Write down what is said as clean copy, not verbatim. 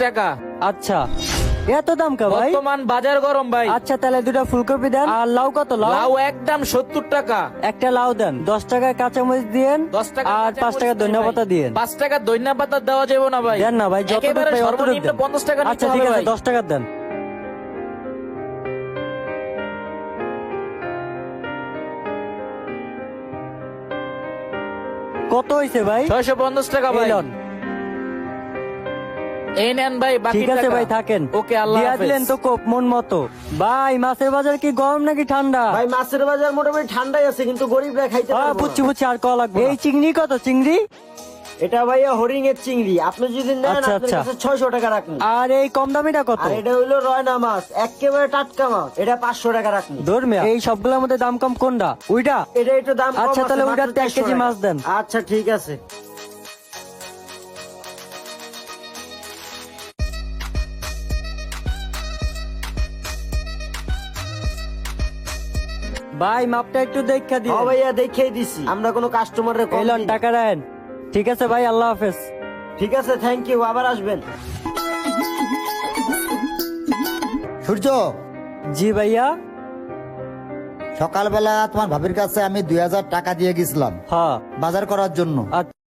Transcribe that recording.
টাকা। আচ্ছা, এত দাম কা ভাই? বর্তমান বাজার গরম ভাই। আচ্ছা তাহলে দুটা ফুলকপি দেন। আর লাউ কত? লাউ একদম 70 টাকা। একটা লাউ দেন। 10 টাকায় কাঁচামরিচ দিয়েন। 10 টাকা আর 5 টাকা ধনিয়া পাতা দিয়েন। 5 টাকা ধনিয়া পাতা দেওয়া যাবে না ভাই। দেন না ভাই, যত একেবারে পাই অতটুকু সর্বনিম্ন দেন। 50 টাকা নিতে আচ্ছা ঠিক হবে আছে, ভাই। 10 টাকা দেন। কত হইছে ভাই? 650 টাকা ভাই। এই লন। এই নেন ভাই বাকি ঠিক আছে টাকা। ভাই, থাকেন। ওকে, আল্লাহ দিয়া হাফেজ। দিলেন তো কোপ মন মতো। ভাই মাছের বাজার কি গরম নাকি ঠান্ডা? ভাই মাছের বাজার মোটামুটি ঠান্ডাই আছে, কিন্তু গরিবরা খাইতে পারবো না। বুঝছি বুঝছি, আর কল লাগবে। এই চিংড়ি কত চিংড়ি? এটা ভাইয়া হরিং এর চিংড়ি, আপনি যদি নেন আচ্ছা, আপনার আচ্ছা। কাছে 600 টাকা রাখুন। আর এই কম দামিটা কত? আর এটা হইলো রয়না মাছ, একেবারে টাটকা মাছ, এটা 500 টাকা রাখুন। ধর্মিয়া, এই সবগুলোর মধ্যে দাম কম কোনটা? ওইটা? এটা একটু দাম কম আচ্ছা, আছে, তাহলে মাত্র ওইটাতে 1 400 কেজি টাকা। মাছ দেন। আচ্ছা ঠিক আছে। ভাই মাপটা একটু দেখা দিন। হ্যাঁ ভাইয়া দেখিয়ে দিছি, আমরা কোনো কাস্টমারের কম এই লন দিই না। টাকা দেন। ঠিক আছে ভাই, আল্লাহ হাফেজ। ঠিক আছে, থ্যাংক ইউ, আবার আসবেন। সূর্য, জি ভাইয়া। সকালবেলা তোমার ভাবির কাছে আমি 2000 টাকা দিয়ে গেছিলাম হ্যাঁ। বাজার করার জন্য। আচ্ছা।